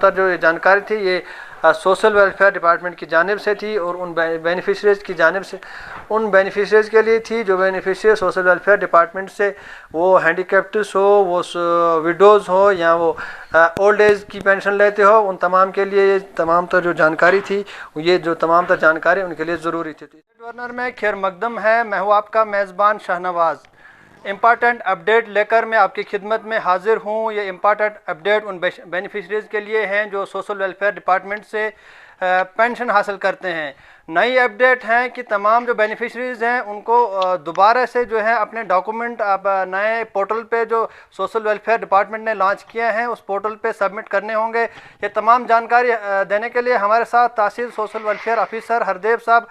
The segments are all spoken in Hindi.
जो ये जानकारी थी ये सोशल वेलफेयर डिपार्टमेंट की जानिब से थी और उन बेनिफिशरीज़ की जानिब से उन बेनिफिशरीज़ के लिए थी जो बेनिफिशरी सोशल वेलफेयर डिपार्टमेंट से वो हैंडीकैप्ड्स हो, वो विडोज़ हो या वो ओल्ड एज की पेंशन लेते हो, उन तमाम के लिए ये तमाम तर जो जानकारी थी, ये जो तमाम तर जानकारी उनके लिए ज़रूरी थी। गवर्नर में खैर मकदम है, मैं हूँ आपका मेज़बान शाहनवाज़। इम्पॉर्टेंट अपडेट लेकर मैं आपकी खिदमत में हाजिर हूँ। ये इम्पॉर्टेंट अपडेट उन बेनिफिशरीज़ के लिए हैं जो सोशल वेलफेयर डिपार्टमेंट से पेंशन हासिल करते हैं। नई अपडेट हैं कि तमाम जो बेनिफिशरीज़ हैं उनको दोबारा से जो है अपने डॉक्यूमेंट अब नए पोर्टल पे जो सोशल वेलफेयर डिपार्टमेंट ने लॉन्च किए हैं उस पोर्टल पे सबमिट करने होंगे। ये तमाम जानकारी देने के लिए हमारे साथ तहसील सोशल वेलफेयर ऑफिसर हरदेव साहब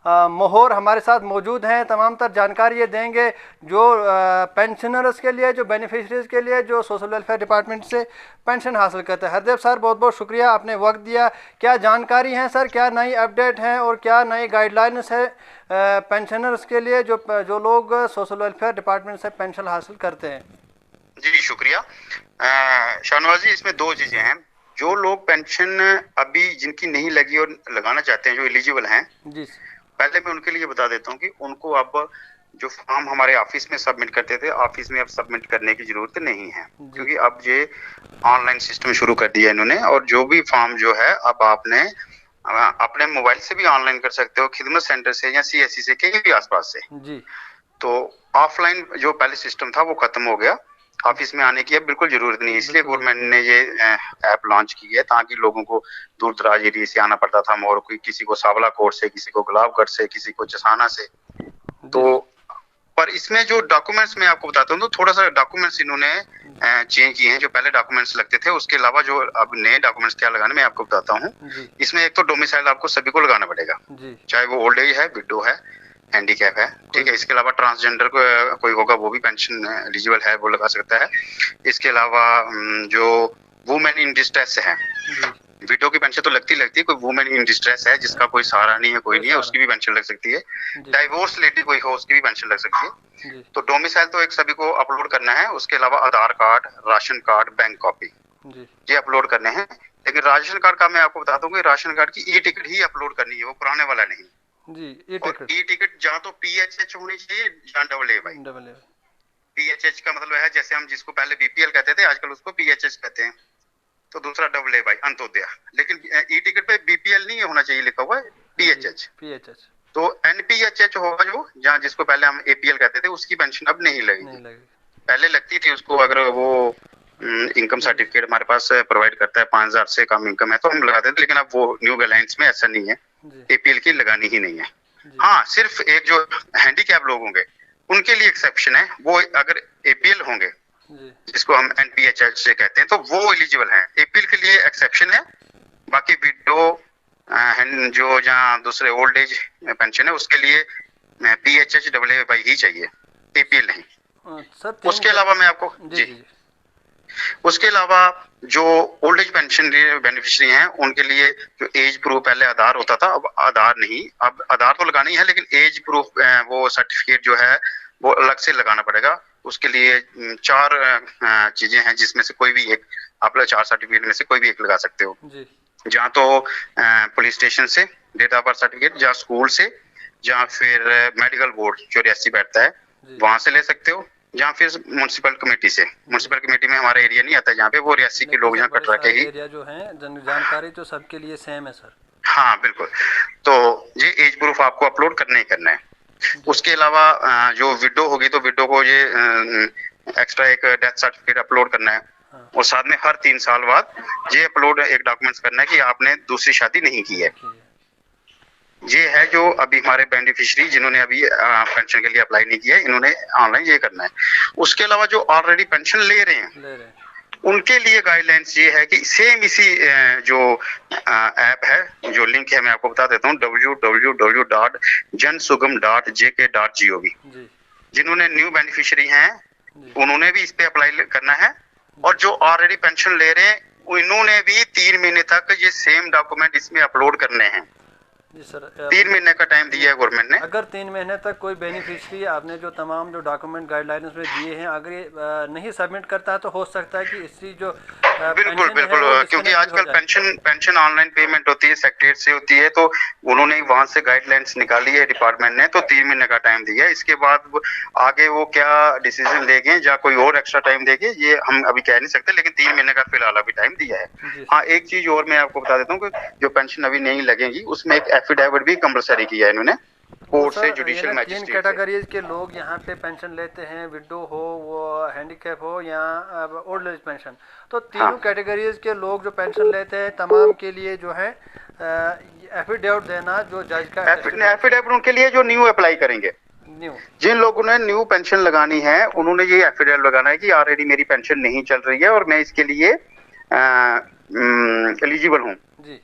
मोहर हमारे साथ मौजूद हैं। तमाम तर जानकारी ये देंगे जो पेंशनर्स के लिए, जो बेनिफिशरीज़ के लिए जो सोशल वेलफेयर डिपार्टमेंट से पेंशन हासिल करते हैं। हरदेव सर, बहुत बहुत शुक्रिया, आपने वक्त दिया। क्या जानकारी है सर, क्या नई अपडेट हैं और क्या नई गाइडलाइंस है पेंशनर्स के लिए जो लोग सोशल वेलफेयर डिपार्टमेंट से पेंशन हासिल करते हैं? जी शुक्रिया शाहनवाज जी। इसमें दो चीज़ें हैं। जो लोग पेंशन अभी जिनकी नहीं लगी और लगाना चाहते हैं, जो एलिजिबल हैं, जी, पहले मैं उनके लिए बता देता हूँ कि उनको अब जो फॉर्म हमारे ऑफिस में सबमिट करते थे, ऑफिस में अब सबमिट करने की जरूरत नहीं है, क्योंकि अब ये ऑनलाइन सिस्टम शुरू कर दिया इन्होंने। और जो भी फॉर्म जो है अब आपने अपने मोबाइल से भी ऑनलाइन कर सकते हो, खिदमत सेंटर से या सीएससी से, कहीं भी आसपास से। जी। तो ऑफलाइन जो पहले सिस्टम था वो खत्म हो गया, ऑफिस में आने की अब बिल्कुल जरूरत नहीं। इसलिए गवर्नमेंट ने ये ऐप लॉन्च की है ताकि लोगों को दूर दराज एरिया से आना पड़ता था, और कोई किसी को सावला कोट से, किसी को गुलाबगढ़ से, किसी को चसाना से। तो पर इसमें जो डॉक्यूमेंट्स मैं आपको बताता हूँ, तो थोड़ा सा डॉक्यूमेंट्स इन्होंने चेंज किए हैं। जो पहले डॉक्यूमेंट्स लगते थे उसके अलावा जो अब नए डॉक्यूमेंट्स क्या लगाने, मैं आपको बताता हूँ। इसमें एक तो डोमिसाइल आपको सभी को लगाना पड़ेगा, चाहे वो ओल्ड एज है, विडो है, हैंडीकैप है, ठीक है। इसके अलावा ट्रांसजेंडर को कोई होगा वो भी पेंशन एलिजिबल है, वो लगा सकता है। इसके अलावा जो वुमेन इन डिस्ट्रेस है, विडो की पेंशन तो लगती है, कोई वुमेन इन डिस्ट्रेस है जिसका कोई सहारा नहीं है, कोई नहीं है, उसकी भी पेंशन लग सकती है। डाइवोर्स लेडी कोई हो, उसकी भी पेंशन लग सकती है। तो डोमिसाइल तो एक सभी को अपलोड करना है। उसके अलावा Aadhaar card, ration card, bank copy, ये अपलोड करने हैं। लेकिन राशन कार्ड का मैं आपको बता दूं कि राशन कार्ड की ई टिकट ही अपलोड करनी है, वो पुराने वाला नहीं। जी, ई टिकट जहाँ तो पीएचएच होनी चाहिए जहाँ डबल ए भाई। पीएचएच का मतलब है जैसे हम जिसको पहले बीपीएल कहते थे, आजकल उसको पीएचएच कहते हैं। तो दूसरा डबल ए भाई, अंत्योदय। लेकिन ई टिकट पे बीपीएल नहीं होना चाहिए लिखा हुआ है, पीएचएच। तो एनपीएचएच होगा जो, जहाँ जिसको पहले हम एपीएल कहते थे, उसकी पेंशन अब नहीं लगेगी। पहले लगती थी उसको, अगर वो इनकम सर्टिफिकेट हमारे पास प्रोवाइड करता है, 5000 से कम इनकम है तो हम लगाते थे। लेकिन अब वो न्यू गाइडलाइंस में ऐसा नहीं है, एपीएल की लगानी ही नहीं है। हाँ, सिर्फ एक जो हैंडीकैप लोग होंगे उनके लिए एक्सेप्शन है। वो अगर एपीएल होंगे, जिसको हम एनपीएचएच से कहते हैं, तो वो एलिजिबल हैं। एपीएल के लिए एक्सेप्शन है। बाकी विडो जो जहाँ दूसरे ओल्ड एज पेंशन है उसके लिए PHH double A why he चाहिए, एपीएल नहीं। उसके अलावा मैं आपको उसके अलावा जो ओल्ड एज पेंशन बेनिफिशियरी हैं उनके लिए जो एज प्रूफ, पहले आधार होता था, अब आधार नहीं। अब आधार तो लगानी है, लेकिन एज प्रूफ वो सर्टिफिकेट जो है वो अलग से लगाना पड़ेगा। उसके लिए 4 चीजें हैं, जिसमें से कोई भी एक, आप लोग 4 सर्टिफिकेट में से कोई भी एक लगा सकते हो। जहाँ तो पुलिस स्टेशन से डेट ऑफ बर्थ सर्टिफिकेट, जहाँ स्कूल से, जहाँ फिर मेडिकल बोर्ड जो रियासी बैठता है वहां से ले सकते हो, जहाँ फिर म्युनिसिपल कमेटी से। म्युनिसिपल कमेटी में हमारा एरिया नहीं आता जहाँ पे, वो रियासी के लोग, जहाँ कटरा के ही एरिया जो है, जानकारी तो सबके लिए सेम है सर। हाँ बिल्कुल। तो ये एज प्रूफ आपको अपलोड करना ही करना है। उसके अलावा जो विडो होगी तो विडो को ये एक्स्ट्रा एक डेथ सर्टिफिकेट अपलोड करना है। और साथ में हर 3 साल बाद ये अपलोड एक डॉक्यूमेंट्स करना है कि आपने दूसरी शादी नहीं की है। ये है जो अभी हमारे बेनिफिशियरी जिन्होंने अभी पेंशन के लिए अप्लाई नहीं किया है, इन्होंने ऑनलाइन ये करना है। उसके अलावा जो ऑलरेडी पेंशन ले रहे हैं उनके लिए गाइडलाइंस ये है कि सेम इसी जो ऐप है, जो लिंक है मैं आपको बता देता हूँ, www.jansugam.jk.gov। जिन्होंने न्यू बेनिफिशियरी हैं उन्होंने भी इस पे अप्लाई करना है। और जो ऑलरेडी पेंशन ले रहे हैं इन्होंने भी 3 महीने तक ये सेम डॉक्यूमेंट इसमें अपलोड करने हैं। जी सर, 3 महीने का टाइम दिया है गवर्नमेंट ने। अगर 3 महीने तक कोई बेनिफिशियरी आपने जो तमाम जो डॉक्यूमेंट गाइडलाइंस में दिए हैं अगर ये नहीं सबमिट करता है तो हो सकता है कि इसकी जो बिल्कुल पेंशन है बिल्कुल, वो क्योंकि डिस्कनेक्ट भी हो आजकल जाए। पेंशन पेंशन ऑनलाइन पेमेंट होती है, सेक्रेटरीट से होती है, तो उन्होंने वहां से गाइडलाइंस निकाली है डिपार्टमेंट ने, तो 3 महीने का टाइम दिया है। इसके बाद आगे वो क्या डिसीजन लेंगे या कोई और एक्स्ट्रा टाइम देंगे ये हम अभी कह नहीं सकते, लेकिन 3 महीने का फिलहाल अभी टाइम दिया है। जी हाँ, सर। एक चीज और मैं आपको बता देता हूँ कि जो पेंशन अभी नहीं लगेगी उसमें एक एफिडेविट भी कंपलसरी किया है इन्होंने वो कोर्ट से, सर ये जुडिशियल ना 3 मैजिस्ट्रेट से। कैटेगरीज के लोग यहाँ पे पेंशन लेते हैं, विडो हो, वो हैंडीकैप हो या ओल्ड एज पेंशन, तो तीनों हाँ, कैटेगरीज के लोग जो पेंशन लेते हैं तमाम के लिए जो है एफिडेविट देना जो जज का अटेस्टेड होना चाहिए। एफिडेविट उनके लिए जो न्यू अप्लाई करेंगे, न्यू। जिन लोगों ने न्यू पेंशन लगानी है उन्होंने ये एफिडेविट लगाना है कि ऑलरेडी मेरी पेंशन नहीं चल रही है और मैं इसके लिए एलिजिबल हूँ। जी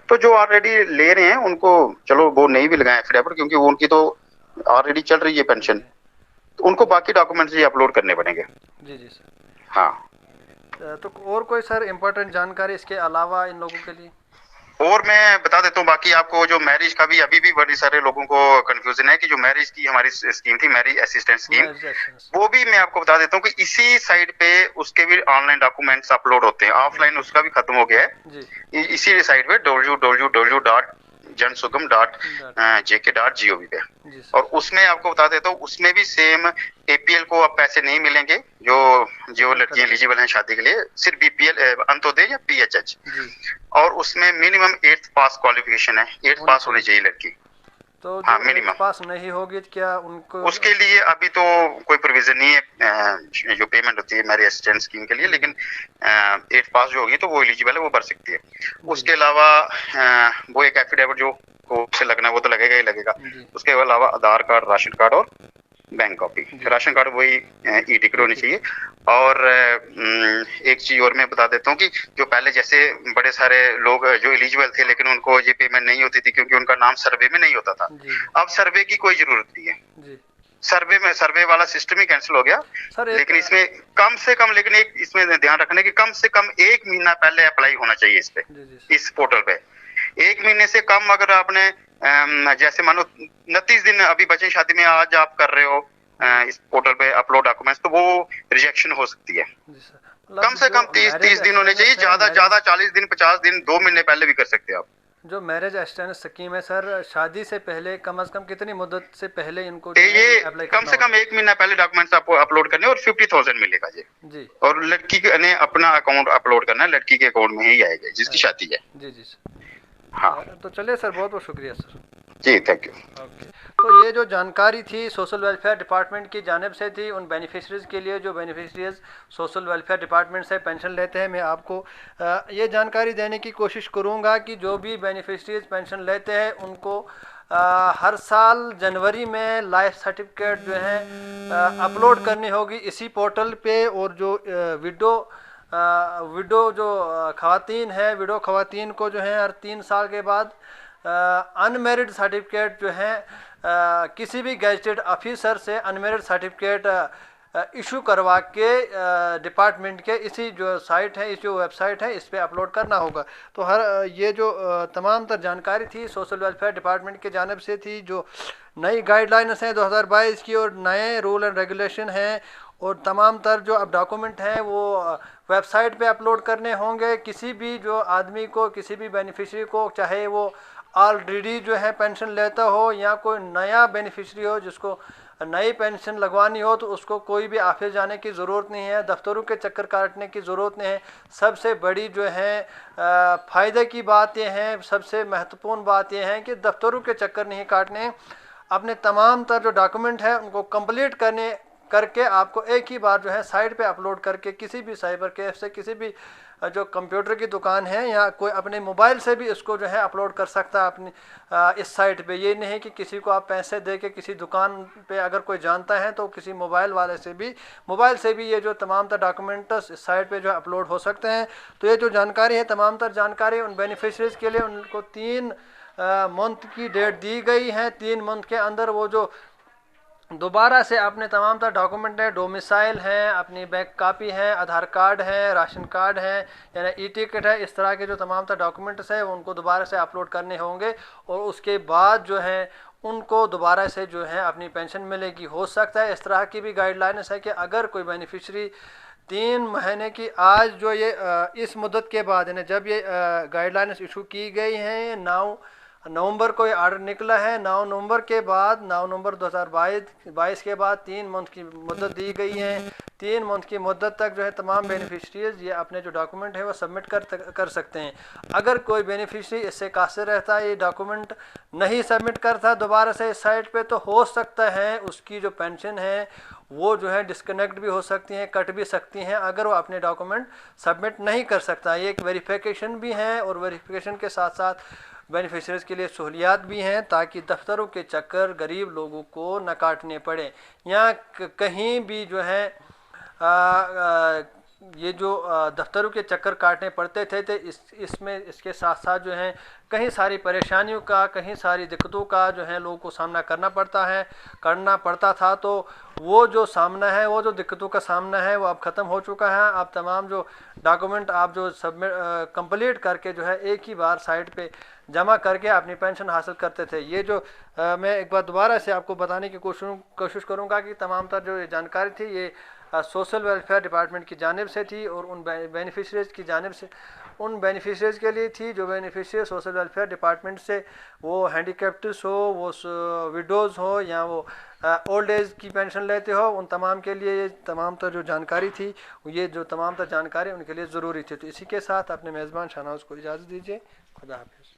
तो जो ऑलरेडी ले रहे हैं उनको चलो वो नहीं भी लगाए एफिडेविट, क्योंकि वो उनकी तो ऑलरेडी चल रही है जी पेंशन, तो उनको बाकी डॉक्यूमेंट्स ही अपलोड करने पड़ेंगे। जी जी सर। हाँ, तो और कोई सर इम्पोर्टेंट जानकारी इसके अलावा इन लोगों के लिए? और मैं बता देता हूँ बाकी आपको, जो मैरिज का भी अभी भी बड़ी सारे लोगों को कंफ्यूजन है कि जो मैरिज की हमारी स्कीम थी, मैरिज असिस्टेंट स्कीम, वो भी मैं आपको बता देता हूँ कि इसी साइट पे उसके भी ऑनलाइन डॉक्यूमेंट्स अपलोड होते हैं। ऑफलाइन उसका भी खत्म हो गया है। जी इसी साइट पे www.jansugam.jk.gov पे, जी सर। और उसमें आपको बता देता हूँ उसमें भी सेम एपीएल को अब पैसे नहीं मिलेंगे जो जो लड़कियां एलिजिबल हैं शादी के लिए, सिर्फ बीपीएल, अंत्योदय या पीएचएच, जी। और उसमें मिनिमम 8th पास क्वालिफिकेशन है, 8th पास होनी चाहिए लड़की। तो हाँ, जो मिनिमम। पास नहीं होगी तो क्या उनको उसके लिए अभी तो कोई प्रोविजन नहीं है जो पेमेंट होती है मैरिज असिस्टेंट स्कीम के लिए, लेकिन 8th पास जो होगी तो वो एलिजिबल है, वो भर सकती है। उसके अलावा वो एक एफिडेविट जो कोर्ट से लगना है वो तो लगेगा ही लगेगा। उसके अलावा आधार कार्ड, राशन कार्ड और बैंक कॉपी। राशन कार्ड वही ई टिकट होनी चाहिए। और एक चीज और मैं बता देता हूँ कि जो पहले जैसे बड़े सारे लोग जो एलिजिबल थे लेकिन उनको ये पेमेंट नहीं होती थी क्योंकि उनका नाम सर्वे में नहीं होता था, अब सर्वे की कोई जरूरत नहीं है। सर्वे वाला सिस्टम ही कैंसिल हो गया। लेकिन इसमें कम से कम, लेकिन एक इसमें ध्यान रखना कि कम से कम 1 महीना पहले अप्लाई होना चाहिए इस पे, इस पोर्टल पे। 1 महीने से कम अगर आपने जैसे मानो 29 दिन अभी बचे शादी में, आज आप कर रहे हो इस पोर्टल पे अपलोड डॉक्यूमेंट्स, तो वो रिजेक्शन हो सकती है। कम से कम 30 दिन होने चाहिए, ज्यादा 40 दिन, 50 दिन, 2 महीने पहले भी कर सकते हैं आप। जो मैरिज असिस्टेंट स्कीम है सर, शादी से पहले कम से कम कितनी मुद्दत से पहले इनको ये अप्लाई कम से कम 1 महीना पहले डॉक्यूमेंट्स आपको अपलोड करने और 50,000 मिलेगा जी। और लड़की ने अपना अकाउंट अपलोड करना है, लड़की के अकाउंट में ही आएगा जिसकी शादी है। जी जी सर। हाँ, तो चलिए सर, बहुत बहुत शुक्रिया सर। जी, थैंक यू। ओके, तो ये जो जानकारी थी सोशल वेलफेयर डिपार्टमेंट की जानिब से थी उन बेनिफिशरीज़ के लिए जो बेनिफिशरीज़ सोशल वेलफेयर डिपार्टमेंट से पेंशन लेते हैं। मैं आपको ये जानकारी देने की कोशिश करूँगा कि जो भी बेनिफिशरीज़ पेंशन लेते हैं उनको हर साल जनवरी में लाइफ सर्टिफिकेट जो है अपलोड करनी होगी इसी पोर्टल पे। और जो विडो जो ख़वातीन है, विडो ख़वातीन को जो है हर 3 साल के बाद अनमेरिड सर्टिफिकेट जो है किसी भी गैजेटेड ऑफिसर से अनमेरिड सर्टिफिकेट इशू करवा के डिपार्टमेंट के इसी जो साइट है, इस जो वेबसाइट है, इस पे अपलोड करना होगा। तो हर ये जो तमाम तर जानकारी थी सोशल वेलफेयर डिपार्टमेंट की जानिब से थी। जो नई गाइडलाइंस हैं 2022 की और नए रूल एंड रेगुलेशन हैं और तमाम तर जो अब डॉक्यूमेंट हैं वो वेबसाइट पे अपलोड करने होंगे। किसी भी जो आदमी को, किसी भी बेनिफिशरी को, चाहे वो ऑलरेडी जो है पेंशन लेता हो या कोई नया बेनिफिशरी हो जिसको नई पेंशन लगवानी हो, तो उसको कोई भी ऑफिस जाने की ज़रूरत नहीं है, दफ्तरों के चक्कर काटने की ज़रूरत नहीं है। सबसे बड़ी जो है फ़ायदे की बात यह है, सबसे महत्वपूर्ण बात यह है कि दफ्तरों के चक्कर नहीं काटने। अपने तमाम तर जो डॉक्यूमेंट है उनको कंप्लीट करके आपको एक ही बार जो है साइट पे अपलोड करके किसी भी साइबर कैफ से, किसी भी जो कंप्यूटर की दुकान है या कोई अपने मोबाइल से भी इसको जो है अपलोड कर सकता है अपनी इस साइट पे। ये नहीं कि किसी को आप पैसे दे के किसी दुकान पे अगर कोई जानता है तो किसी मोबाइल वाले से भी, मोबाइल से भी ये जो तमाम तर डॉक्यूमेंट्स इस साइट पे जो है अपलोड हो सकते हैं। तो ये जो जानकारी है, तमाम तर जानकारी उन बेनिफिशरीज़ के लिए उनको 3 मंथ की डेट दी गई है। 3 मंथ के अंदर वो जो दोबारा से अपने तमाम तरह डॉक्यूमेंट है, डोमिसाइल हैं, अपनी बैंक कापी है, आधार कार्ड है, राशन कार्ड है, यानी ई टिकट है, इस तरह के जो तमाम तरह डॉक्यूमेंट्स हैं उनको दोबारा से अपलोड करने होंगे और उसके बाद जो है उनको दोबारा से जो है अपनी पेंशन मिलेगी। हो सकता है इस तरह की भी गाइडलाइंस है कि अगर कोई बेनिफिशरी 3 महीने की आज जो ये इस मुद्दत के बाद यानी जब ये गाइडलाइंस इशू की गई हैं 9 नवंबर को ये ऑर्डर निकला है, 9 नवंबर के बाद 9 नवंबर 2022 के बाद 3 मंथ की मुद्दत दी गई है। 3 मंथ की मुद्दत तक जो है तमाम बेनिफिशरीज ये अपने जो डॉक्यूमेंट है वो सबमिट कर सकते हैं। अगर कोई बेनिफिशरी इससे कासिर रहता है, ये डॉक्यूमेंट नहीं सबमिट करता दोबारा से इस साइट पे, तो हो सकता है उसकी जो पेंशन है वो जो है डिस्कनेक्ट भी हो सकती हैं, कट भी सकती हैं अगर वो अपने डॉक्यूमेंट सबमिट नहीं कर सकता। ये एक वेरिफिकेशन भी है और वेरिफिकेशन के साथ साथ बेनिफिशरीज के लिए सहूलियात भी हैं ताकि दफ्तरों के चक्कर गरीब लोगों को न काटने पड़े। यहाँ कहीं भी जो है ये जो दफ्तरों के चक्कर काटने पड़ते थे तो इसमें इसके साथ साथ जो है कहीं सारी परेशानियों का, कहीं सारी दिक्कतों का जो है लोगों को सामना करना पड़ता था। तो वो जो सामना है, वो जो दिक्कतों का सामना है वो अब ख़त्म हो चुका है। अब तमाम जो डॉक्यूमेंट आप जो सबमिट कंप्लीट करके जो है एक ही बार साइट पे जमा करके अपनी पेंशन हासिल करते थे। ये जो मैं एक बार दोबारा से आपको बताने की कोशिश करूँगा कि तमाम तर जो ये जानकारी थी ये सोशल वेलफेयर डिपार्टमेंट की जानिब से थी और उन बेनिफिशरीज़ की जानिब से उन बेनिफिशरीज़ के लिए थी जो बेनिफिशरी सोशल वेलफेयर डिपार्टमेंट से वो हैंडीकैप्ड्स हो, वो विडोज़ हो या वो ओल्ड एज की पेंशन लेते हो, उन तमाम के लिए ये तमाम तर जो जानकारी थी, ये जो तमाम तर जानकारी उनके लिए ज़रूरी थी। तो इसी के साथ अपने मेज़बान शाहनवाज़ को इजाज़त दीजिए। खुदा हाफिज़।